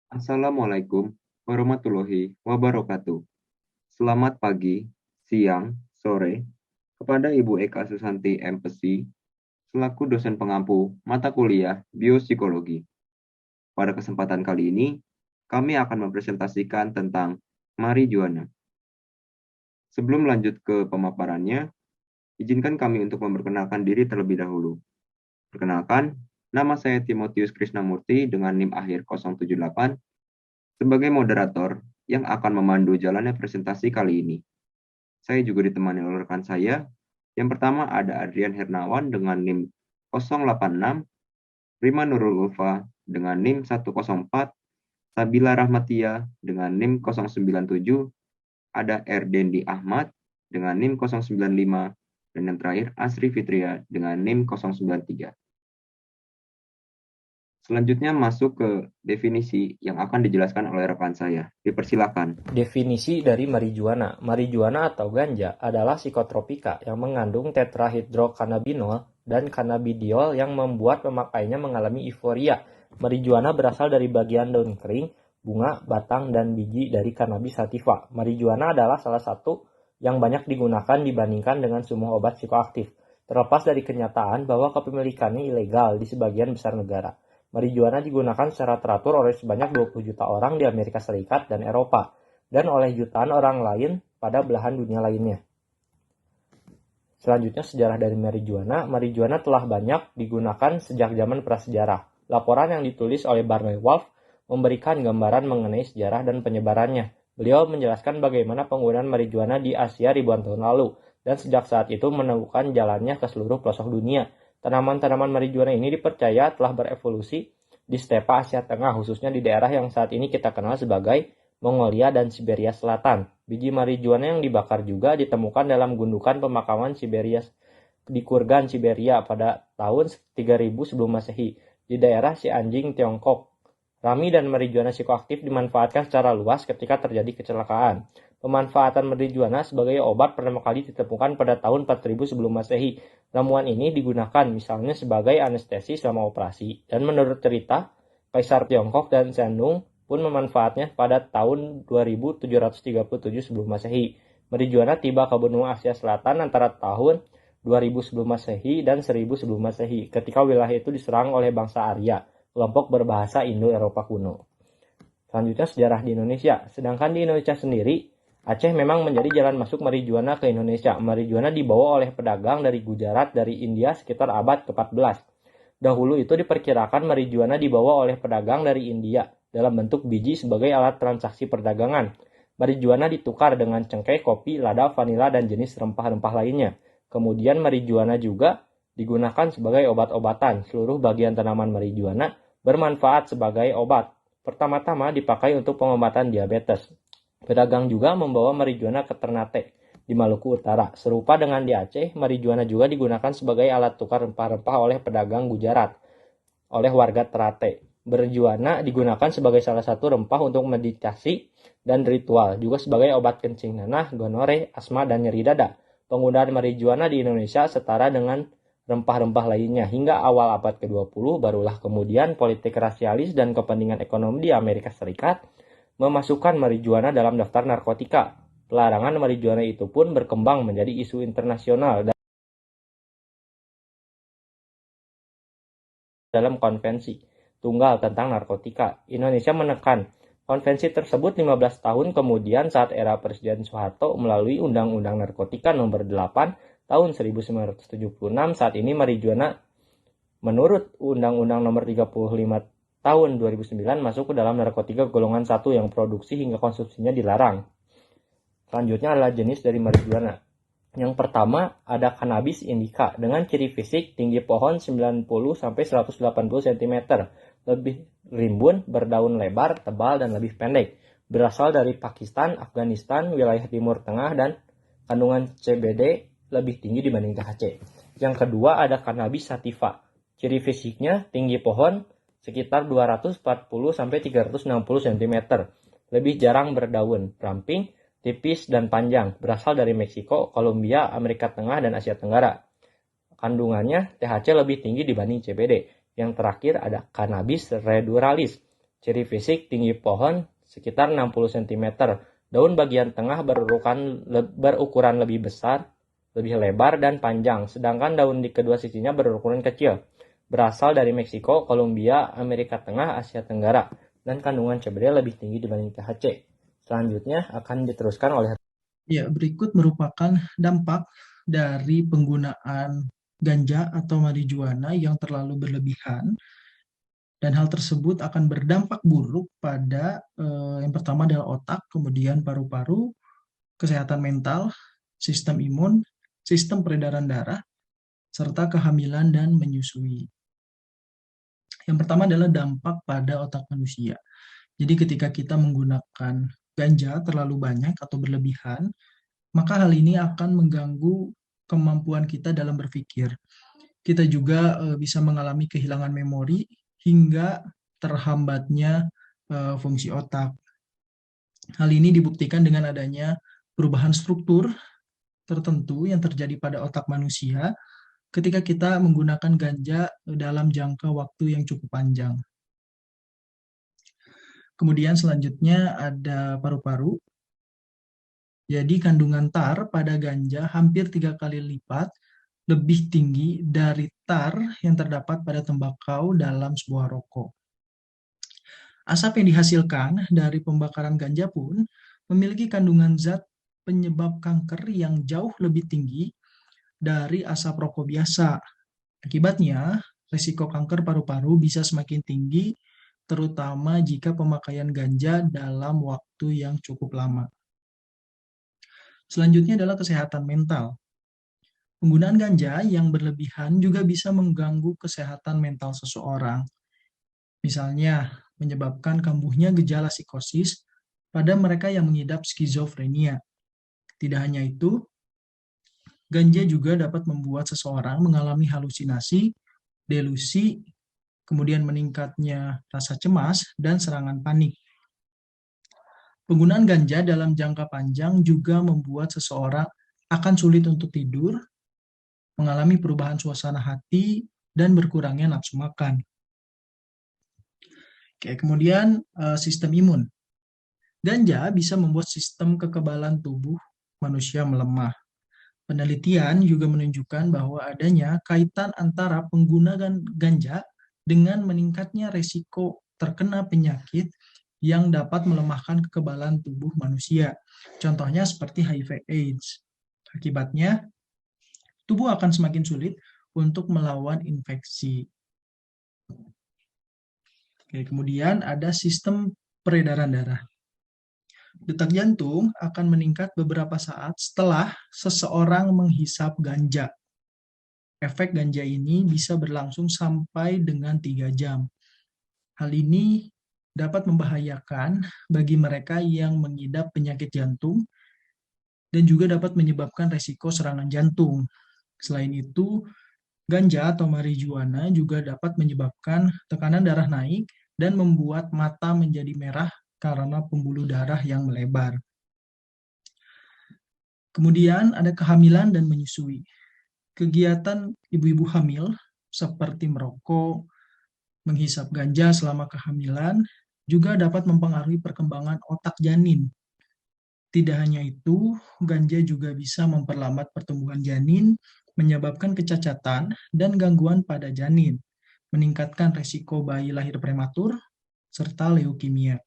Assalamualaikum warahmatullahi wabarakatuh. Selamat pagi, siang, sore kepada Ibu Eka Susanti MPesi selaku dosen pengampu mata kuliah Biopsikologi. Pada kesempatan kali ini, kami akan mempresentasikan tentang marijuana. Sebelum lanjut ke pemaparannya, izinkan kami untuk memperkenalkan diri terlebih dahulu. Perkenalkan, nama saya Timotius Krisnamurti dengan NIM akhir 078 sebagai moderator yang akan memandu jalannya presentasi kali ini. Saya juga ditemani oleh rekan saya. Yang pertama ada Adrian Hernawan dengan NIM 086, Rima Nurul Ulfa dengan NIM 104, Sabila Rahmatia dengan NIM 097, ada Erdendi Ahmad dengan NIM 095, dan yang terakhir Asri Fitria dengan NIM 093. Selanjutnya masuk ke definisi yang akan dijelaskan oleh rekan saya. Dipersilakan. Definisi dari marijuana. Marijuana atau ganja adalah psikotropika yang mengandung tetrahidrocannabinol dan cannabidiol yang membuat pemakainya mengalami euforia. Marijuana berasal dari bagian daun kering, bunga, batang, dan biji dari cannabis sativa. Marijuana adalah salah satu yang banyak digunakan dibandingkan dengan semua obat psikoaktif. Terlepas dari kenyataan bahwa kepemilikannya ilegal di sebagian besar negara. Marijuana digunakan secara teratur oleh sebanyak 20 juta orang di Amerika Serikat dan Eropa, dan oleh jutaan orang lain pada belahan dunia lainnya. Selanjutnya, sejarah dari marijuana. Marijuana telah banyak digunakan sejak zaman prasejarah. Laporan yang ditulis oleh Barney Wolf memberikan gambaran mengenai sejarah dan penyebarannya. Beliau menjelaskan bagaimana penggunaan marijuana di Asia ribuan tahun lalu, dan sejak saat itu menemukan jalannya ke seluruh pelosok dunia. Tanaman-tanaman marijuana ini dipercaya telah berevolusi di stepa Asia Tengah, khususnya di daerah yang saat ini kita kenal sebagai Mongolia dan Siberia Selatan. Biji marijuana yang dibakar juga ditemukan dalam gundukan pemakaman Siberia di Kurgan, Siberia pada tahun 3000 sebelum Masehi di daerah Xinjiang, Tiongkok. Rami dan marijuana psikoaktif dimanfaatkan secara luas ketika terjadi kecelakaan. Pemanfaatan marijuana sebagai obat pertama kali ditemukan pada tahun 4000 sebelum Masehi. Ramuan ini digunakan misalnya sebagai anestesi selama operasi, dan menurut cerita, Kaisar Tiongkok dan Shandong pun memanfaatnya pada tahun 2737 sebelum Masehi. Marijuana tiba ke benua Asia Selatan antara tahun 2000 sebelum Masehi dan 1000 sebelum Masehi, ketika wilayah itu diserang oleh bangsa Arya, kelompok berbahasa Indo-Eropa kuno. Selanjutnya, sejarah di Indonesia. Sedangkan di Indonesia sendiri, Aceh memang menjadi jalan masuk marijuana ke Indonesia. Marijuana dibawa oleh pedagang dari Gujarat dari India sekitar abad ke-14. Dahulu itu diperkirakan marijuana dibawa oleh pedagang dari India dalam bentuk biji sebagai alat transaksi perdagangan. Marijuana ditukar dengan cengkeh, kopi, lada, vanila, dan jenis rempah-rempah lainnya. Kemudian marijuana juga digunakan sebagai obat-obatan. Seluruh bagian tanaman marijuana bermanfaat sebagai obat. Pertama-tama dipakai untuk pengobatan diabetes. Pedagang juga membawa marijuana ke Ternate di Maluku Utara. Serupa dengan di Aceh, marijuana juga digunakan sebagai alat tukar rempah-rempah oleh pedagang Gujarat, oleh warga Ternate. Marijuana digunakan sebagai salah satu rempah untuk meditasi dan ritual, juga sebagai obat kencing nanah, gonore, asma, dan nyeri dada. Penggunaan marijuana di Indonesia setara dengan rempah-rempah lainnya. Hingga awal abad ke-20, barulah kemudian politik rasialis dan kepentingan ekonomi di Amerika Serikat memasukkan marijuana dalam daftar narkotika. Pelarangan marijuana itu pun berkembang menjadi isu internasional dalam konvensi tunggal tentang narkotika. Indonesia menekan konvensi tersebut 15 tahun kemudian saat era Presiden Soeharto melalui Undang-Undang Narkotika Nomor 8 tahun 1976. Saat ini marijuana menurut Undang-Undang Nomor 35 tahun 2009 masuk ke dalam narkotika golongan 1 yang produksi hingga konsumsinya dilarang. Selanjutnya adalah jenis dari marijuana. Yang pertama ada cannabis indica dengan ciri fisik tinggi pohon 90-180 cm, lebih rimbun, berdaun lebar, tebal, dan lebih pendek. Berasal dari Pakistan, Afghanistan, wilayah Timur Tengah, dan kandungan CBD lebih tinggi dibanding THC. Yang kedua ada cannabis sativa. Ciri fisiknya tinggi pohon sekitar 240-360 cm, lebih jarang berdaun, ramping, tipis, dan panjang. Berasal dari Meksiko, Kolombia, Amerika Tengah, dan Asia Tenggara. Kandungannya THC lebih tinggi dibanding CBD. Yang terakhir ada cannabis reduralis. Ciri fisik: tinggi pohon sekitar 60 cm, daun bagian tengah berukuran lebih besar, lebih lebar dan panjang, sedangkan daun di kedua sisinya berukuran kecil. Berasal dari Meksiko, Kolombia, Amerika Tengah, Asia Tenggara, dan kandungan CBD lebih tinggi dibanding THC. Selanjutnya akan diteruskan oleh Ya, berikut merupakan dampak dari penggunaan ganja atau marijuana yang terlalu berlebihan, dan hal tersebut akan berdampak buruk pada yang pertama adalah otak, kemudian paru-paru, kesehatan mental, sistem imun, sistem peredaran darah, serta kehamilan dan menyusui. Yang pertama adalah dampak pada otak manusia. Jadi ketika kita menggunakan ganja terlalu banyak atau berlebihan, maka hal ini akan mengganggu kemampuan kita dalam berpikir. Kita juga bisa mengalami kehilangan memori hingga terhambatnya fungsi otak. Hal ini dibuktikan dengan adanya perubahan struktur tertentu yang terjadi pada otak manusia ketika kita menggunakan ganja dalam jangka waktu yang cukup panjang. Kemudian selanjutnya ada paru-paru. Jadi kandungan tar pada ganja hampir 3 kali lipat lebih tinggi dari tar yang terdapat pada tembakau dalam sebuah rokok. Asap yang dihasilkan dari pembakaran ganja pun memiliki kandungan zat penyebab kanker yang jauh lebih tinggi dari asap rokok biasa. Akibatnya, risiko kanker paru-paru bisa semakin tinggi, terutama jika pemakaian ganja dalam waktu yang cukup lama. Selanjutnya adalah kesehatan mental. Penggunaan ganja yang berlebihan juga bisa mengganggu kesehatan mental seseorang. Misalnya, menyebabkan kambuhnya gejala psikosis pada mereka yang mengidap skizofrenia. Tidak hanya itu, ganja juga dapat membuat seseorang mengalami halusinasi, delusi, kemudian meningkatnya rasa cemas, dan serangan panik. Penggunaan ganja dalam jangka panjang juga membuat seseorang akan sulit untuk tidur, mengalami perubahan suasana hati, dan berkurangnya nafsu makan. Oke, kemudian sistem imun. Ganja bisa membuat sistem kekebalan tubuh manusia melemah. Penelitian juga menunjukkan bahwa adanya kaitan antara penggunaan ganja dengan meningkatnya resiko terkena penyakit yang dapat melemahkan kekebalan tubuh manusia. Contohnya seperti HIV/AIDS. Akibatnya, tubuh akan semakin sulit untuk melawan infeksi. Oke, kemudian ada sistem peredaran darah. Detak jantung akan meningkat beberapa saat setelah seseorang menghisap ganja. Efek ganja ini bisa berlangsung sampai dengan 3 jam. Hal ini dapat membahayakan bagi mereka yang mengidap penyakit jantung dan juga dapat menyebabkan resiko serangan jantung. Selain itu, ganja atau marijuana juga dapat menyebabkan tekanan darah naik dan membuat mata menjadi merah karena pembuluh darah yang melebar. Kemudian ada kehamilan dan menyusui. Kegiatan ibu-ibu hamil seperti merokok, menghisap ganja selama kehamilan juga dapat mempengaruhi perkembangan otak janin. Tidak hanya itu, ganja juga bisa memperlambat pertumbuhan janin, menyebabkan kecacatan dan gangguan pada janin, meningkatkan resiko bayi lahir prematur, serta leukemia.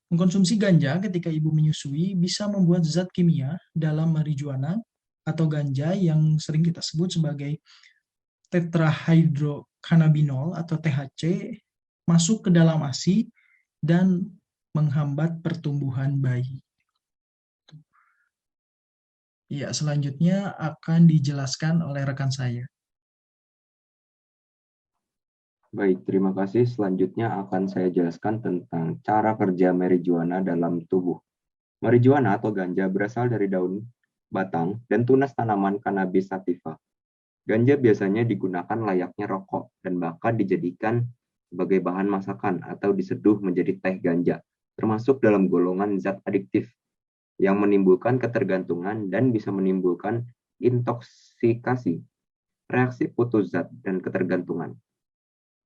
Mengkonsumsi ganja ketika ibu menyusui bisa membuat zat kimia dalam marijuana atau ganja yang sering kita sebut sebagai tetrahydrocannabinol atau THC masuk ke dalam ASI dan menghambat pertumbuhan bayi. Ya, selanjutnya akan dijelaskan oleh rekan saya. Baik, terima kasih. Selanjutnya akan saya jelaskan tentang cara kerja marijuana dalam tubuh. Marijuana atau ganja berasal dari daun, batang, dan tunas tanaman Cannabis sativa. Ganja biasanya digunakan layaknya rokok dan bahkan dijadikan sebagai bahan masakan atau diseduh menjadi teh ganja, termasuk dalam golongan zat adiktif yang menimbulkan ketergantungan dan bisa menimbulkan intoksikasi, reaksi putus zat, dan ketergantungan.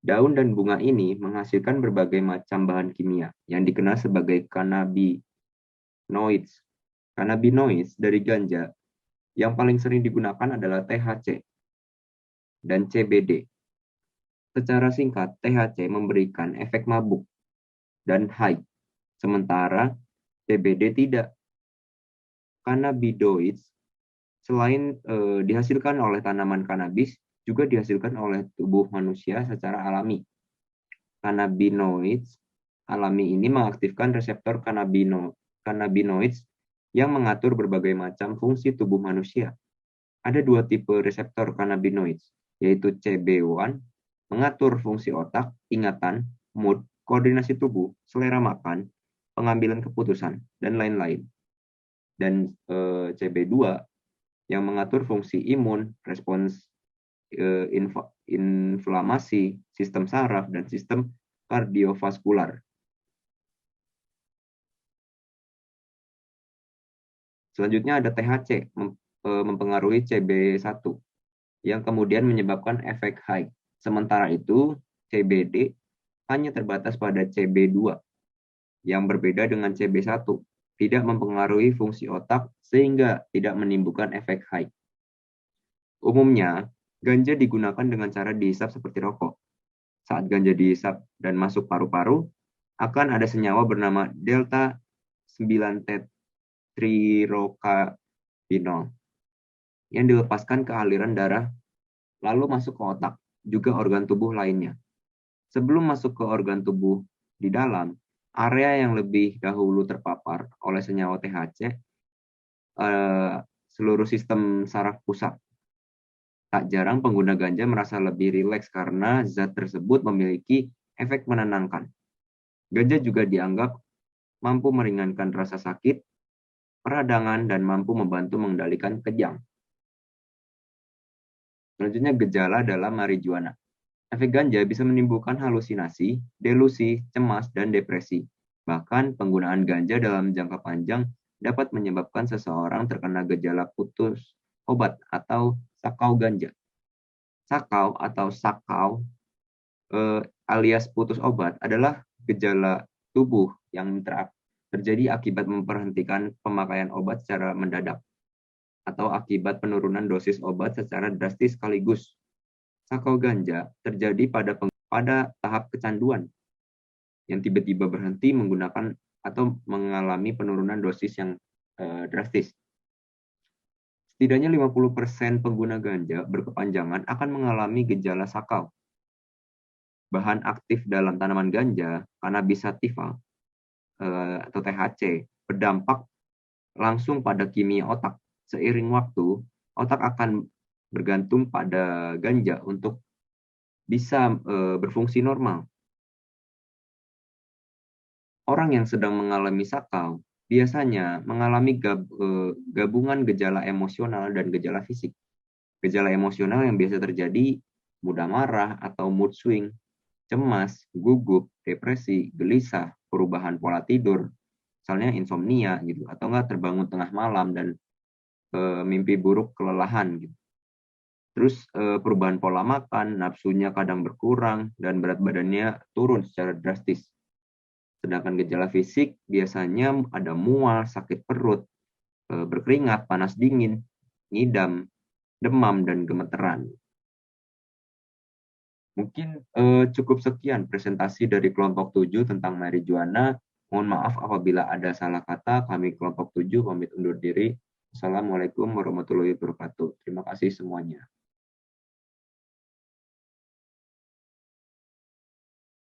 Daun dan bunga ini menghasilkan berbagai macam bahan kimia yang dikenal sebagai cannabinoids. Cannabinoids dari ganja yang paling sering digunakan adalah THC dan CBD. Secara singkat, THC memberikan efek mabuk dan high, sementara CBD tidak. Cannabinoids selain dihasilkan oleh tanaman kanabis, juga dihasilkan oleh tubuh manusia secara alami. Cannabinoids alami ini mengaktifkan reseptor cannabinoids yang mengatur berbagai macam fungsi tubuh manusia. Ada dua tipe reseptor cannabinoids, yaitu CB1, mengatur fungsi otak, ingatan, mood, koordinasi tubuh, selera makan, pengambilan keputusan, dan lain-lain. Dan CB2 yang mengatur fungsi imun, respons inflamasi, sistem saraf, dan sistem kardiovaskular. Selanjutnya ada THC, mempengaruhi CB1, yang kemudian menyebabkan efek high. Sementara itu, CBD hanya terbatas pada CB2, yang berbeda dengan CB1, tidak mempengaruhi fungsi otak sehingga tidak menimbulkan efek high. Umumnya, ganja digunakan dengan cara dihisap seperti rokok. Saat ganja dihisap dan masuk paru-paru, akan ada senyawa bernama delta 9-tetrahydrocannabinol yang dilepaskan ke aliran darah lalu masuk ke otak, juga organ tubuh lainnya. Sebelum masuk ke organ tubuh di dalam, area yang lebih dahulu terpapar oleh senyawa THC, seluruh sistem saraf pusat. Tak jarang pengguna ganja merasa lebih rileks karena zat tersebut memiliki efek menenangkan. Ganja juga dianggap mampu meringankan rasa sakit, peradangan, dan mampu membantu mengendalikan kejang. Selanjutnya gejala dalam marijuana. Efek ganja bisa menimbulkan halusinasi, delusi, cemas, dan depresi. Bahkan penggunaan ganja dalam jangka panjang dapat menyebabkan seseorang terkena gejala putus obat atau sakau ganja. Sakau atau sakau alias putus obat adalah gejala tubuh yang terjadi akibat memberhentikan pemakaian obat secara mendadak atau akibat penurunan dosis obat secara drastis sekaligus. Sakau ganja terjadi pada tahap kecanduan yang tiba-tiba berhenti menggunakan atau mengalami penurunan dosis yang drastis. Setidaknya 50% pengguna ganja berkepanjangan akan mengalami gejala sakau. Bahan aktif dalam tanaman ganja, cannabis sativa atau THC, berdampak langsung pada kimia otak. Seiring waktu, otak akan bergantung pada ganja untuk bisa berfungsi normal. Orang yang sedang mengalami sakau biasanya mengalami gabungan gejala emosional dan gejala fisik. Gejala emosional yang biasa terjadi mudah marah atau mood swing, cemas, gugup, depresi, gelisah, perubahan pola tidur, misalnya insomnia gitu, atau enggak terbangun tengah malam dan mimpi buruk, kelelahan gitu. Terus perubahan pola makan, nafsunya kadang berkurang dan berat badannya turun secara drastis. Sedangkan gejala fisik biasanya ada mual, sakit perut, berkeringat, panas dingin, ngidam, demam, dan gemeteran. Mungkin cukup sekian presentasi dari kelompok 7 tentang marijuana. Mohon maaf apabila ada salah kata. Kami kelompok 7 pamit undur diri. Assalamualaikum warahmatullahi wabarakatuh. Terima kasih semuanya.